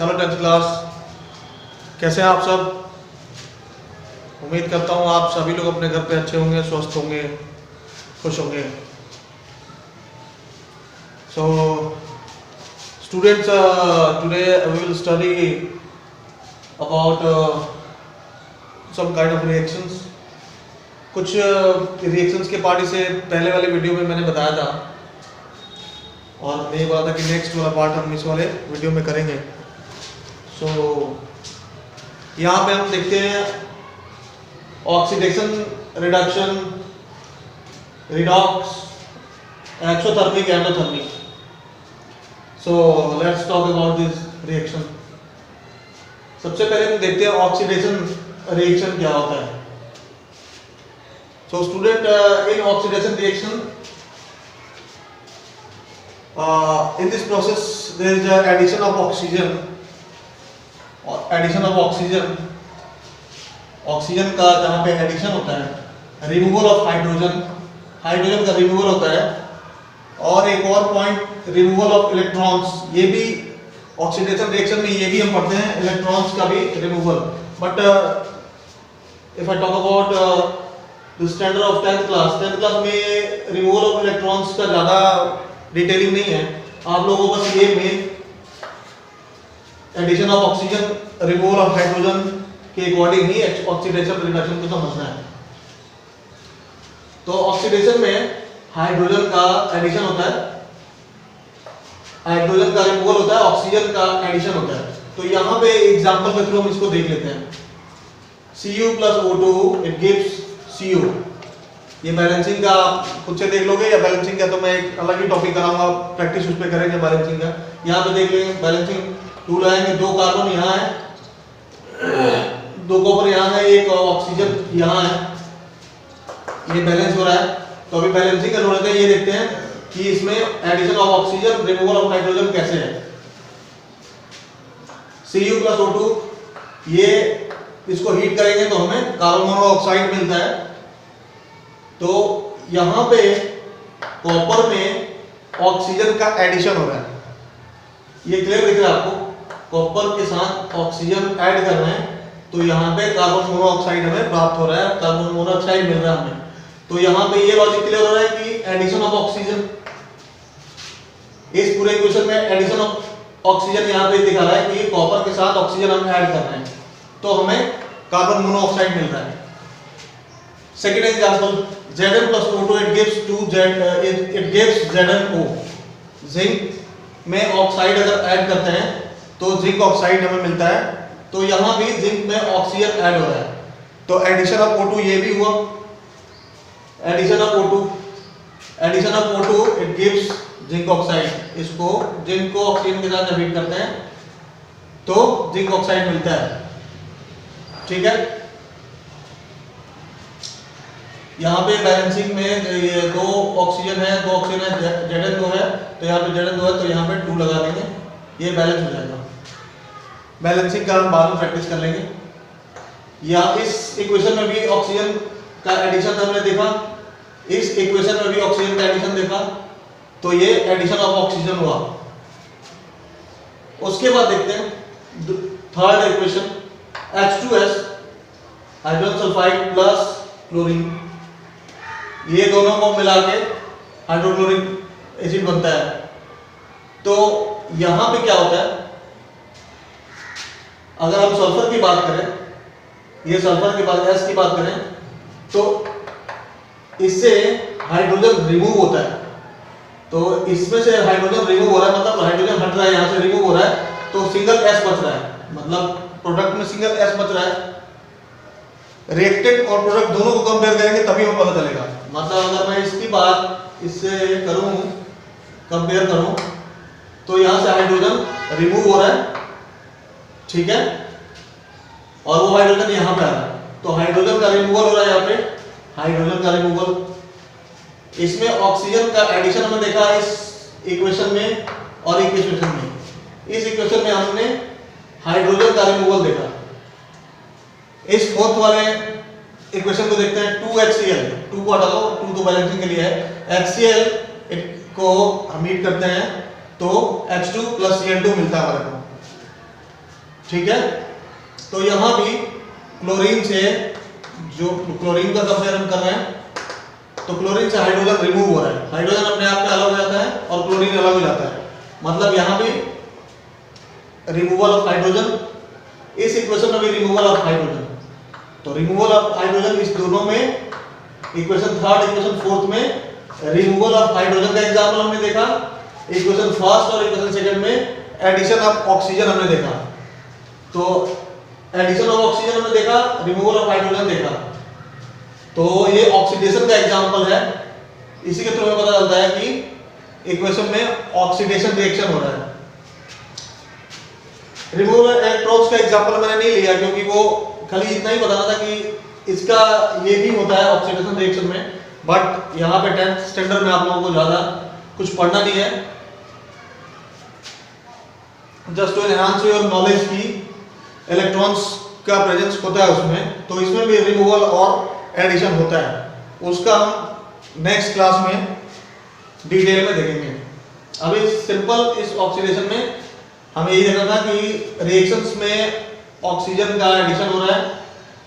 Hello 10th class, कैसे हैं आप सब। उम्मीद करता हूँ आप सभी लोग अपने घर पे अच्छे होंगे, स्वस्थ होंगे, खुश होंगे। So students, today we will study about some kind of reactions. कुछ रिएक्शंस के पार्ट से पहले वाले वीडियो में मैंने बताया था और मैंने ये बोला था कि नेक्स्ट वाला पार्ट हम इस वाले वीडियो में करेंगे। सो यहाँ पे हम देखते हैं oxidation, reduction, redox, exothermic, endothermic. So let's talk about this reaction. सबसे पहले हम देखते हैं ऑक्सीडेशन रिएक्शन क्या होता है। So student, in oxidation reaction, in this process there is an addition of oxygen oxygen का जहाँ पे एडिशन होता है, रिमूवल ऑफ हाइड्रोजन का रिमूवल होता है, और एक और पॉइंट रिमूवल ऑफ इलेक्ट्रॉन्स। ये भी ऑक्सीडेशन रिएक्शन में ये भी हम पढ़ते हैं, इलेक्ट्रॉन्स का भी removal. But if I talk about the standard of 10th class में रिमूवल ऑफ इलेक्ट्रॉन्स का ज़्यादा डिटेलिंग नहीं है। आप लोगों को बस ये main addition of oxygen, removal of hydrogen के अकॉर्डिंग ही ऑक्सीडेशन रिडक्शन को समझना है। तो ऑक्सीडेशन में हाइड्रोजन का एडिशन होता है, हाइड्रोजन का रिमूवल होता है, ऑक्सीजन का एडिशन होता है। तो यहाँ पे एग्जांपल के थ्रू हम इसको देख लेते हैं। Cu plus O2 it gives Cu। ये बैलेंसिंग का आप खुद से देख लोगे, या बैलेंसिंग का तो मैं एक अलग ही टॉपिक कराऊंगा, प्रैक्टिस उस पर करेंगे बैलेंसिंग का। यहाँ पे देख लेंगे बैलेंसिंग टूल आएंगे, 2 कार्बन यहाँ है, 2 कॉपर यहाँ है, एक ऑक्सीजन यहाँ है, ये बैलेंस हो रहा है। तो अभी बैलेंसिंग का जरूरत है, ये देखते हैं कि इसमें addition of oxygen, removal of hydrogen कैसे है। Cu plus O2, ये इसको हीट करेंगे तो हमें कार्बन मोनोऑक्साइड मिलता है। तो यहाँ पे कॉपर में ऑक्सीजन का एडिशन हो रहा है, ये क्लियर दिख रहा है आपको। कॉपर के साथ ऑक्सीजन ऐड कर रहे हैं, तो यहाँ पे कार्बन मोनोऑक्साइड हमें प्राप्त हो रहा है, कार्बन मोनोऑक्साइड मिल रहा है हमें। तो यहाँ पे ये लॉजिक क्लियर हो रहा है कि एडिशन ऑफ ऑक्सीजन, इस पूरे इक्वेशन में एडिशन ऑफ ऑक्सीजन यहाँ पे दिखा रहा है कि कॉपर के साथ ऑक्सीजन हम ऐड कर रहे हैं, तो हमें कार्बन मोनोऑक्साइड मिल रहा है। Second example, Zn plus O2 it gives ZnO। Zinc में ऑक्साइड अगर ऐड करते हैं तो जिंक ऑक्साइड हमें मिलता है। तो यहाँ भी जिंक में ऑक्सीजन ऐड हो रहा है, तो एडिशन ऑफ O2 ये भी हुआ। Addition of O2 it gives zinc oxide. इसको जिंक को ऑक्सीजन के साथ हीट करते हैं तो जिंक ऑक्साइड मिलता है, ठीक है। यहाँ पे बैलेंसिंग में ये 2 ऑक्सीजन है, 2 ऑक्सीजन है, Zn2 है, तो यहाँ पे Zn2 है, तो यहाँ पे 2 लगा देंगे, ये बैलेंस हो जाएगा। बैलेंसिंग का हम बाद में प्रैक्टिस कर लेंगे। या इस इक्वेशन में भी ऑक्सीजन का एडिशन हमने देखा, इस इक्वेशन में भी ऑक्सीजन का एडिशन देखा, तो ये एडिशन ऑफ ऑक्सीजन हुआ। उसके बाद देखते हैं third equation, H2S hydrogen sulphide plus chlorine, ये दोनों को मिला के हाइड्रोक्लोरिक एसिड बनता है। तो यहां पे क्या होता है, अगर हम सल्फर की बात करें, ये सल्फर की बात, S की बात करें, तो इससे हाइड्रोजन रिमूव होता है। तो इसमें से हाइड्रोजन रिमूव हो रहा है, मतलब हाइड्रोजन हट रहा है, यहां से रिमूव हो रहा है, तो सिंगल S बच रहा है, मतलब प्रोडक्ट में सिंगल S बच रहा है। रिएक्टेंट और प्रोडक्ट दोनों को कंपेयर करेंगे तभी हमें पता चलेगा। मतलब अगर मैं इसकी बात इससे करूं, कंपेयर करूं, तो यहां से हाइड्रोजन रिमूव हो रहा है, ठीक है, और वो हाइड्रोजन यहां पे आ रहा है, तो हाइड्रोजन का रिमूवल हो रहा है यहाँ पे, हाइड्रोजन का रिमूवल। इसमें ऑक्सीजन का एडिशन हमने देखा इस इक्वेशन में और इक्वेशन में। इस इक्वेशन में हमने हाइड्रोजन का रिमूवल देखा। इस फोर्थ वाले इक्वेशन को देखते हैं, 2HCl, 2 को हटा दो, 2 तो बैलेंसिंग के लिए है, HCl को हम हीट करते हैं तो H2 plus Cl2 मिलता है हमारे को। ठीक है। तो यहाँ भी क्लोरीन से, जो क्लोरीन का कंपेयर हम कर रहे हैं, तो क्लोरीन से हाइड्रोजन रिमूव हो रहा है, हाइड्रोजन अपने आप में अलग हो जाता है और क्लोरीन अलग हो जाता है, मतलब यहाँ भी रिमूवल ऑफ हाइड्रोजन, इस इक्वेशन में भी रिमूवल ऑफ हाइड्रोजन। तो रिमूवल ऑफ हाइड्रोजन इस दोनों में, इक्वेशन थर्ड इक्वेशन फोर्थ में रिमूवल ऑफ हाइड्रोजन का एग्जांपल हमने देखा, इक्वेशन फर्स्ट और इक्वेशन सेकंड में एडिशन ऑफ ऑक्सीजन हमने देखा। तो एडिशन ऑफ ऑक्सीजन हमने देखा, रिमूवल ऑफ हाइड्रोजन देखा, तो ये ऑक्सीडेशन का एग्जांपल है। इसी के थ्रू हमें पता चलता है कि इक्वेशन में ऑक्सीडेशन रिएक्शन हो रहा है। रिमूवल इलेक्ट्रॉन्स का एग्जांपल मैंने नहीं लिया क्योंकि वो खाली इतना ही बताना था कि इसका ये भी होता है ऑक्सीडेशन रिएक्शन में, बट यहाँ पे 10th स्टैंडर्ड में आप लोगों को ज्यादा कुछ पढ़ना नहीं है, just to enhance your knowledge की इलेक्ट्रॉन्स का प्रेजेंस होता है उसमें। तो इसमें भी रिमूवल और एडिशन होता है, उसका हम नेक्स्ट क्लास में डिटेल में देखेंगे। अभी सिंपल इस ऑक्सीडेशन में हमें यही देखना था कि रिएक्शंस में ऑक्सीजन का एडिशन हो रहा है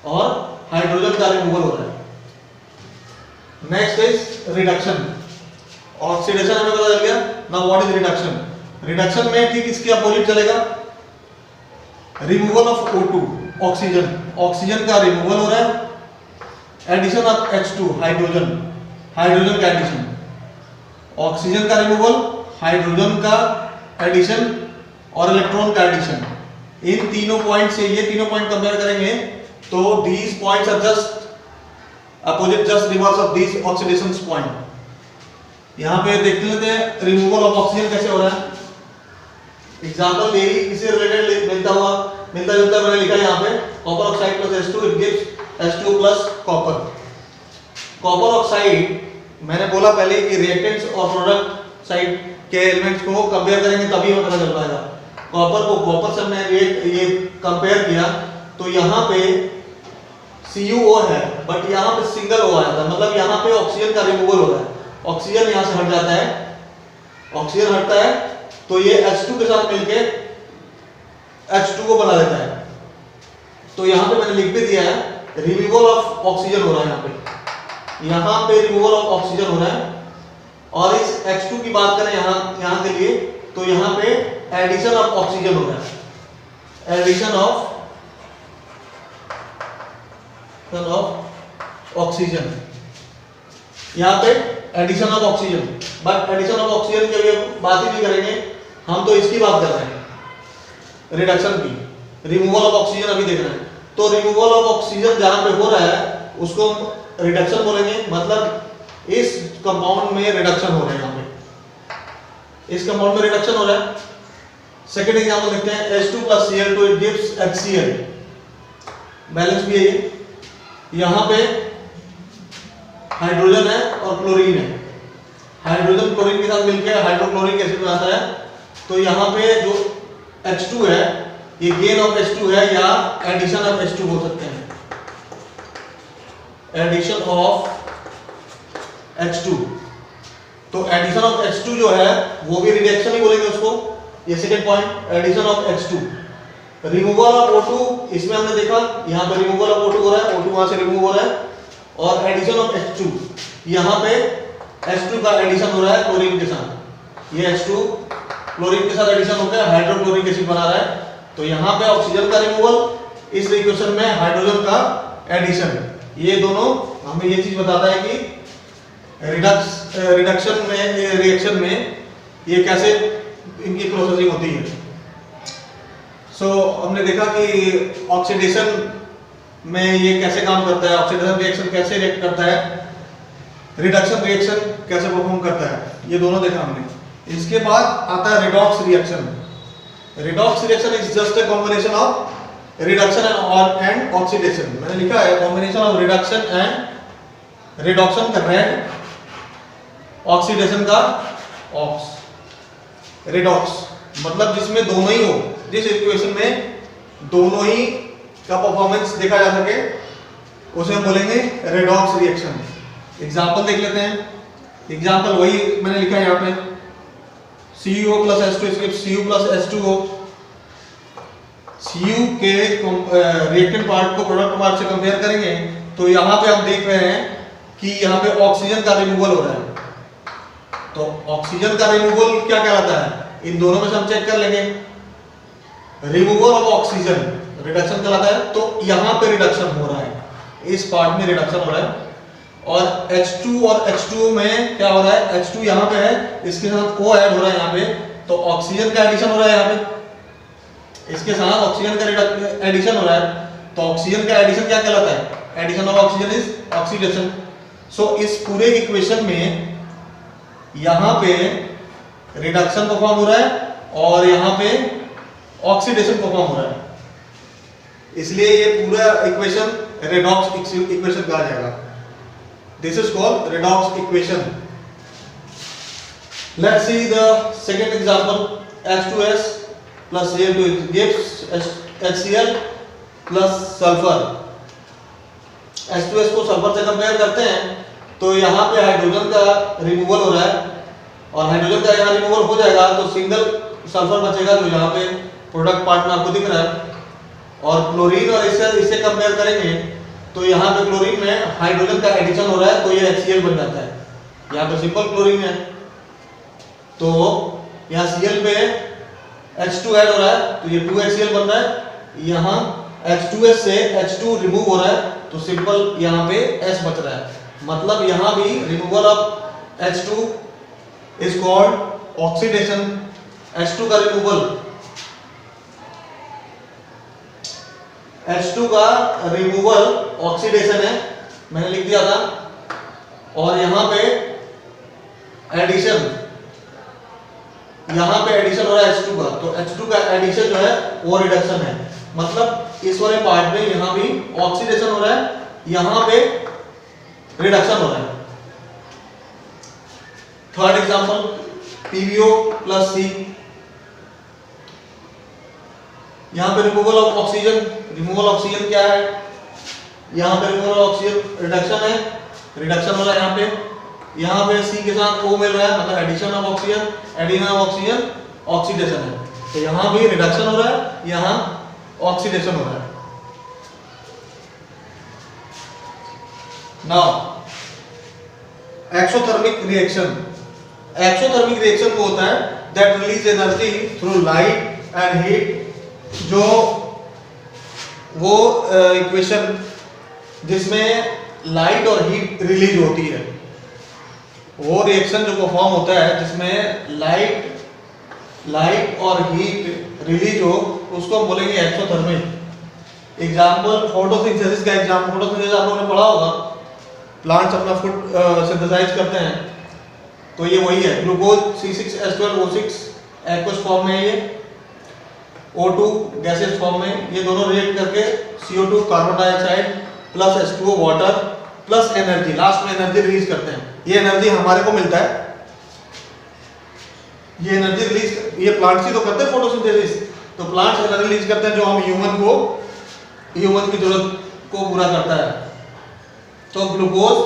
और हाइड्रोजन का रिमूवल हो रहा है। Next is reduction. ऑक्सीडेशन हमें पता चल गया, now what is reduction. Reduction में ठीक इसके अपोजिट चलेगा, removal of O2 oxygen, oxygen का रिमूवल हो रहा है, addition of H2 hydrogen, hydrogen का एडिशन, ऑक्सीजन का रिमूवल, हाइड्रोजन का एडिशन और इलेक्ट्रॉन का एडिशन। इन तीनों पॉइंट से ये तीनों पॉइंट कंपेयर करेंगे तो these points are just opposite, just reverse of these oxidations point। यहाँ पे देख लेते हैं रिमूवल ऑफ ऑक्सीजन कैसे हो रहा है। एग्जांपल यही इससे रिलेटेड मिलता जुलता मैंने लिखा है यहाँ पे, copper oxide plus H2 it gives H2 plus copper. Copper oxide मैंने बोला पहले कि रिएक्टेंट्स और प्रोडक्ट साइड के एलिमेंट्स को कंपेयर करेंगे तभी हमें पता चल पाएगा। कॉपर को कॉपर से हमने ये कंपेयर किया तो यहाँ पे CuO है, बट यहाँ पे सिंगल O आया था, मतलब यहाँ पे ऑक्सीजन का रिमूवल हो रहा है, ऑक्सीजन यहाँ से हट जाता है, ऑक्सीजन हटता है तो ये H2 के साथ मिलके H2 को बना लेता है। तो यहाँ पे मैंने लिख भी दिया है रिमूवल ऑफ ऑक्सीजन हो रहा है, यहाँ पे रिमूवल ऑफ ऑक्सीजन हो रहा है। और इस H2 की बात करें यहाँ के लिए तो यहाँ पे एडिशन ऑफ ऑक्सीजन हो रहा है, एडिशन ऑफ ऑक्सीजन, यहाँ पे addition of oxygen. But addition of oxygen की अभी बात ही नहीं करेंगे, हम तो इसकी बात कर रहे हैं रिडक्शन की, रिमूवल ऑफ ऑक्सीजन अभी देख रहे हैं। तो रिमूवल ऑफ ऑक्सीजन जहां पे हो रहा है उसको हम रिडक्शन बोलेंगे, मतलब इस कंपाउंड में रिडक्शन हो रहा है, यहाँ पे इस कंपाउंड में रिडक्शन हो रहा है। सेकेंड एग्जांपल देखते हैं, H2 plus Cl2 it gives HCl, balance भी है ये। यहाँ पे हाइड्रोजन है और क्लोरीन है, हाइड्रोजन क्लोरीन के साथ मिलकर हाइड्रोक्लोरिक एसिड बनाता है। तो यहाँ पे जो H2 है ये गेन ऑफ H2 है या एडिशन ऑफ H2 बोल सकते हैं, एडिशन ऑफ H2। तो एडिशन ऑफ H2 जो है वो भी रिडक्शन ही बोलेंगे उसको, ये second point addition of H2। Removal of O2 इसमें हमने देखा, यहाँ पे रिमूवल ऑफ O2 हो रहा है, O2 वहां से रिमूव हो रहा है, और एडिशन ऑफ H2 यहाँ पे H2 का एडिशन हो रहा है क्लोरीन के साथ, ये H2 क्लोरीन के साथ एडिशन होकर हाइड्रोक्लोरिक एसिड बना रहा है। तो यहाँ पे ऑक्सीजन का रिमूवल, इस इक्वेशन में हाइड्रोजन का एडिशन, ये दोनों हमें ये चीज बताता है कि रिडक्शन में रिएक्शन में ये कैसे इनकी प्रोसेसिंग होती है। सो हमने देखा कि ऑक्सीडेशन में ये कैसे काम करता है, ऑक्सीडेशन रिएक्शन कैसे रिएक्ट करता है, रिडक्शन रिएक्शन कैसे परफॉर्म करता है, ये दोनों देखा हमने। इसके बाद आता है redox reaction. Redox reaction is just a combination of reduction and oxidation. मैंने लिखा है combination of reduction and reduction का रेड, ऑक्सीडेशन का ऑक्स। रिडॉक्स मतलब जिसमें दोनों ही हो, जिस इक्वेशन में दोनों ही का परफॉर्मेंस देखा जा सके उसे हम बोलेंगे रिडॉक्स रिएक्शन। एग्जांपल देख लेते हैं। एग्जांपल वही मैंने लिखा है यहाँ पे, CuO plus H2 gives Cu plus H2O, Cu के रिएक्टेंट पार्ट को प्रोडक्ट पार्ट से कंपेयर करेंगे तो यहाँ पे हम देख रहे हैं कि यहाँ पे ऑक्सीजन का रिमूवल हो रहा है। तो ऑक्सीजन का रिमूवल क्या कहलाता है, इन दोनों में से हम चेक कर लेंगे। रिमूवल ऑफ ऑक्सीजन रिडक्शन कहलाता है। तो यहाँ पे रिडक्शन हो रहा है, इस पार्ट में रिडक्शन हो रहा है। और H2 और H2O में क्या हो रहा है, H2 यहाँ पे है, इसके साथ O ऐड हो रहा है यहाँ पे, तो ऑक्सीजन का एडिशन हो रहा है यहाँ पे, इसके साथ ऑक्सीजन का एडिशन हो रहा है। तो ऑक्सीजन का एडिशन क्या कहलाता है, addition of oxygen is oxidation. So इस पूरे इक्वेशन में यहाँ पे रिडक्शन परफॉर्म हो रहा है और यहाँ पे ऑक्सीडेशन परफॉर्म हो रहा है, इसलिए ये पूरा इक्वेशन रेडॉक्स इक्वेशन कहा जाएगा। This is called redox equation. Let's see the second example, H2S plus Cl2 gives HCl plus sulfur। H2S को सल्फर से कंपेयर करते हैं तो यहाँ पे हाइड्रोजन का रिमूवल हो रहा है और हाइड्रोजन का यहाँ रिमूवल हो जाएगा तो सिंगल सल्फर बचेगा जो यहाँ पे प्रोडक्ट पार्ट में आपको दिख रहा है। और क्लोरीन और इससे कंपेयर करेंगे तो यहाँ पे क्लोरीन में हाइड्रोजन का एडिशन हो रहा है तो ये HCl बन जाता है। यहाँ पे सिंपल क्लोरीन है तो यहाँ Cl पे H2 ऐड हो रहा है तो ये 2HCl बन रहा है। यहाँ H2S से H2 रिमूव हो रहा है तो सिंपल यहाँ पे S बच रहा है। मतलब यहाँ भी removal of H2 is called oxidation. H2 का रिमूवल, H2 का रिमूवल ऑक्सीडेशन है, मैंने लिख दिया था। और यहाँ पे एडिशन, यहाँ पे एडिशन हो रहा है H2 का, तो H2 का एडिशन जो है वो रिडक्शन है। मतलब इस वाले पार्ट में यहाँ भी ऑक्सीडेशन हो रहा है, यहाँ पे रिडक्शन हो रहा है। Third example PbO plus C, यहाँ पे removal of oxygen, removal oxygen क्या है, यहाँ पे रिमूवल ऑफ ऑक्सीजन रिडक्शन है, रिडक्शन हो रहा है यहाँ पे। यहाँ पे C के साथ O मिल रहा है मतलब addition of oxygen, addition of oxygen oxidation है। तो यहाँ भी रिडक्शन हो रहा है, यहाँ ऑक्सीडेशन हो रहा है। Now exothermic reaction, exothermic reaction वो होता है that release energy through light and heat. जो वो इक्वेशन जिसमें लाइट और हीट रिलीज होती है, वो रिएक्शन जो परफॉर्म होता है जिसमें लाइट और हीट रिलीज हो, उसको हम बोलेंगे एक्सोथर्मिक। एग्जाम्पल फोटोसिंथेसिस का एग्जाम्पल, फोटोसिंथेसिस आप लोगों ने पढ़ा होगा, प्लांट्स अपना फूड सिंथेसाइज करते हैं तो ये वही है। ग्लूकोज C6H12O6 एक्वस फॉर्म में है, ये O2 गैसेस फॉर्म में, ये दोनों रिएक्ट करके CO2 carbon dioxide plus H2O water plus energy, last में एनर्जी रिलीज करते हैं। ये एनर्जी हमारे को मिलता है, ये एनर्जी रिलीज, ये प्लांट्स ही तो करते हैं फोटोसिंथेसिस, तो प्लांट्स एनर्जी रिलीज करते हैं जो हम ह्यूमन की जरूरत को पूरा करता है। तो ग्लूकोज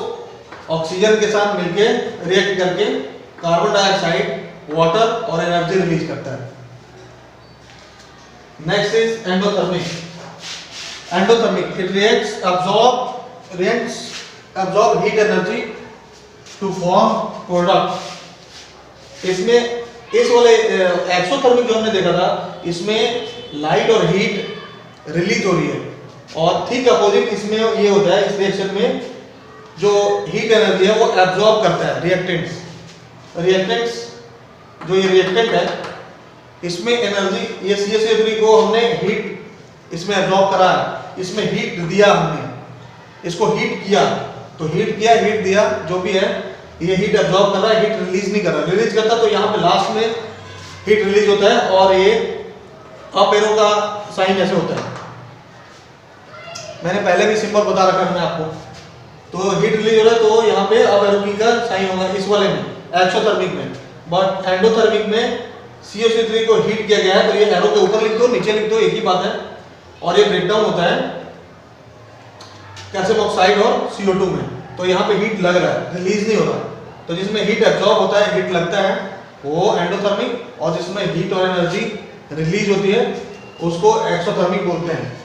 ऑक्सीजन के साथ मिलके रिएक्ट करके कार्बन डाइऑक्साइड, वाटर और एनर्जी रिलीज करता है। Next is endothermic. Endothermic it reacts absorb heat energy to form product। इसमें इस वाले एक्सोथर्मिक जो हमने देखा था, इसमें लाइट और हीट रिलीज हो रही है और ठीक अपोजिट इसमें ये होता है, इस रिएक्शन में जो हीट एनर्जी है वो एब्जॉर्ब करता है रिएक्टेंट्स जो ये रिएक्टेंट है इसमें एनर्जी, ये CH3 को हमने हीट इसमें एब्जॉर्ब करा है, इसमें हीट दिया हमने, इसको हीट किया, तो हीट किया, हीट दिया, जो भी है ये हीट एब्जॉर्ब कर रहा है, हीट रिलीज नहीं कर रहा। रिलीज करता तो यहाँ पे लास्ट में हीट रिलीज होता है और ये अप एरो का साइन ऐसे होता है, मैंने पहले भी सिंबल बता रखा है मैंने आपको। तो हीट रिलीज हो रहा है तो यहाँ पे अप एरो की का साइन होगा इस वाले में, एक्सोथर्मिक में। बट एंडोथर्मिक में CO3 को हीट किया गया है तो ये एरो के ऊपर लिख दो, नीचे लिख दो, एक ही बात है। और ये ब्रेकडाउन होता है कैल्शियम ऑक्साइड और CO2 में, तो यहाँ पे हीट लग रहा है, रिलीज नहीं हो रहा। तो जिसमें हीट एब्जॉर्ब होता है, हीट लगता है, वो एंडोथर्मिक, और जिसमें हीट और एनर्जी रिलीज होती है उसको एक्सोथर्मिक बोलते हैं।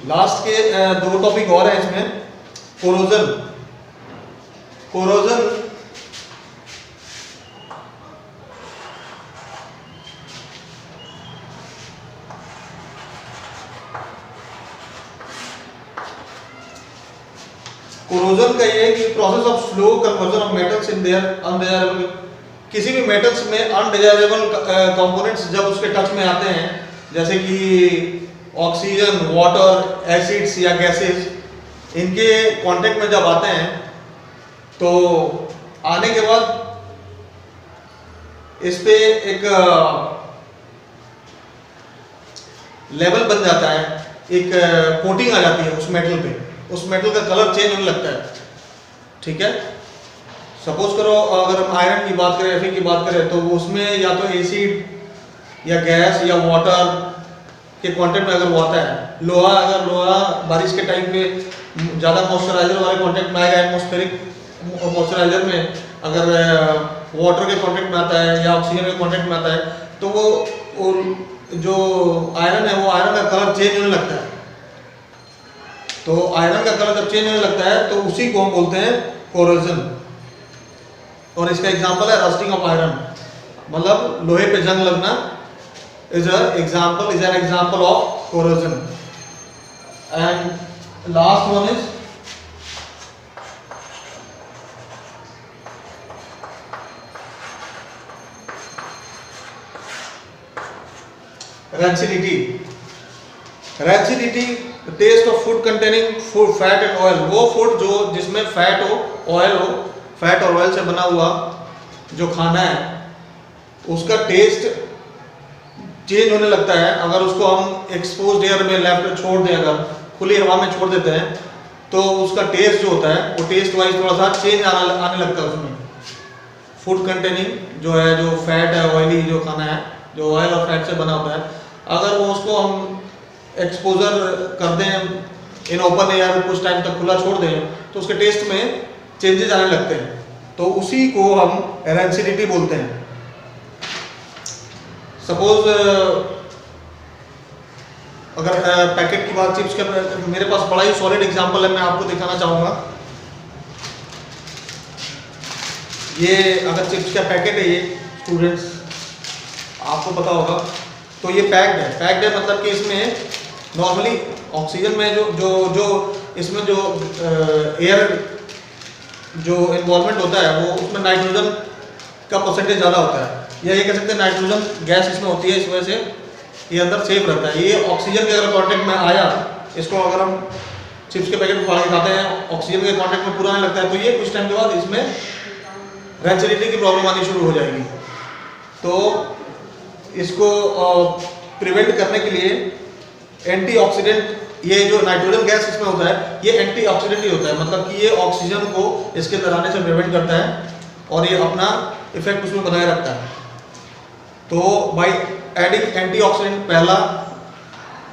लास्ट के 2 टॉपिक और हैं इसमें। कोरोजन। कोरोजन कोरोजन का ये है कि process of slow conversion of metals in their undesirable, किसी भी मेटल्स में अनडिजायरेबल कंपोनेंट्स जब उसके टच में आते हैं, जैसे कि ऑक्सीजन, वाटर, एसिड्स या गैसेस, इनके कांटेक्ट में जब आते हैं तो आने के बाद इस पे एक लेवल बन जाता है, एक कोटिंग आ जाती है उस मेटल पे, उस मेटल का कलर चेंज होने लगता है। ठीक है, सपोज करो अगर हम आयरन की बात करें, Fe की बात करें, तो उसमें या तो एसिड या गैस या वाटर के कांटेक्ट में अगर वो आता है, लोहा, अगर लोहा बारिश के टाइम पे ज़्यादा मॉइस्चराइजर वाले कांटेक्ट में आएगा, एटमॉस्फेरिक मॉइस्चराइजर में अगर वाटर के कांटेक्ट में आता है या ऑक्सीजन के कांटेक्ट में आता है, तो वो जो आयरन है वो आयरन का कलर चेंज होने लगता है। तो आयरन का कलर जब चेंज होने लगता है तो उसी को हम बोलते हैं कोरोजन। और इसका एग्जांपल है रस्टिंग ऑफ आयरन, मतलब लोहे पे जंग लगना is an example of corrosion. And last one is rancidity. Rancidity, taste of food containing food fat and oil, वो फूड जो जिसमें फैट हो, ऑयल हो, फैट और ऑयल से बना हुआ जो खाना है उसका टेस्ट चेंज होने लगता है। अगर उसको हम एक्सपोज्ड एयर में लेफ्ट छोड़ दें, अगर खुली हवा में छोड़ देते हैं, तो उसका टेस्ट जो होता है वो टेस्ट वाइज थोड़ा सा चेंज आने लगता है उसमें। फूड कंटेनिंग जो है, जो फैट है, ऑयली जो खाना है, जो ऑयल और फैट से बना होता है, अगर वो उसको हम एक्सपोजर कर दें इन ओपन एयर, कुछ टाइम तक खुला छोड़ दें, तो उसके टेस्ट में चेंजेस आने लगते हैं। तो उसी को हम रैंसिडिटी बोलते हैं। सपोज अगर पैकेट की बात, चिप्स के, मेरे पास बड़ा ही सॉलिड एग्जांपल है, मैं आपको दिखाना चाहूँगा। ये अगर चिप्स का पैकेट है, ये स्टूडेंट्स आपको पता होगा, तो ये पैक्ड है मतलब कि इसमें नॉर्मली ऑक्सीजन में जो इसमें जो एयर जो इन्वॉल्वमेंट होता है, वो उसमें नाइट्रोजन का परसेंटेज ज़्यादा होता है, या ये कह सकते हैं नाइट्रोजन गैस इसमें होती है, इस वजह से ये अंदर सेफ रहता है। ये ऑक्सीजन के अगर कॉन्टेक्ट में आया, इसको अगर हम चिप्स के पैकेट फाड़ के खाते हैं, ऑक्सीजन के कॉन्टेक्ट में पूरा आने लगता है, तो ये कुछ टाइम के बाद इसमें रैंसिडिटी की प्रॉब्लम आनी शुरू हो जाएगी। तो इसको प्रिवेंट करने के लिए एंटीऑक्सीडेंट, ये जो नाइट्रोजन गैस इसमें होता है, ये एंटीऑक्सीडेंट ही होता है, मतलब कि ये ऑक्सीजन को इसके अंदर आने से प्रिवेंट करता है और ये अपना इफेक्ट उसमें बनाए रखता है। तो बाय एडिंग एंटीऑक्सीडेंट, पहला।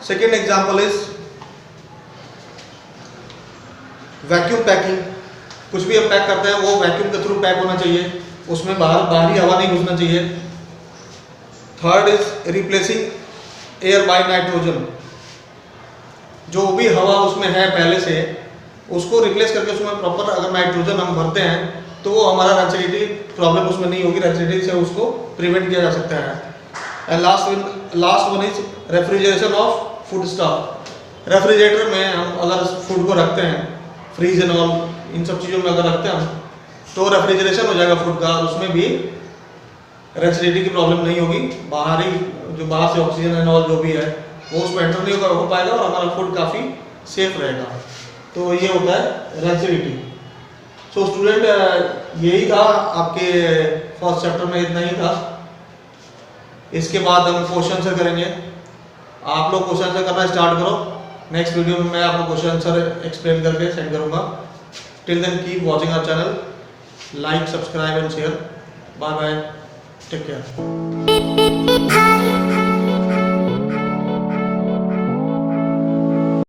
Second example is vacuum packing. कुछ भी हम पैक करते हैं वो वैक्यूम के थ्रू पैक होना चाहिए, उसमें बाहरी हवा नहीं घुसना चाहिए। Third is replacing air by nitrogen, जो भी हवा उसमें है पहले से, उसको रिप्लेस करके उसमें प्रॉपर अगर नाइट्रोजन हम भरते हैं, तो वो हमारा रैंसिडिटी प्रॉब्लम उसमें नहीं होगी, रैंसिडिटी से उसको प्रिवेंट किया जा सकता है। And last one is refrigeration of food stock. Refrigerator में हम अगर फूड को रखते हैं, फ्रीज एंड ऑल, इन सब चीज़ों में अगर रखते हैं हम, तो रेफ्रिजरेशन हो जाएगा फूड का, उसमें भी रैंसिडिटी की प्रॉब्लम नहीं होगी। जो बाहर से ऑक्सीजन एंड ऑल जो भी है वो उसमें एंटर नहीं हो पाएगा और हमारा फूड काफ़ी सेफ रहेगा। तो ये होता है रैंसिडिटी। सो स्टूडेंट, यही था आपके फर्स्ट चैप्टर में, इतना ही था। इसके बाद हम क्वेश्चन आंसर करेंगे। आप लोग क्वेश्चन आंसर करना स्टार्ट करो। नेक्स्ट वीडियो में मैं आपको क्वेश्चन आंसर एक्सप्लेन करके सेंड करूँगा। Till then keep watching our channel, like, subscribe and share. Bye bye, take care.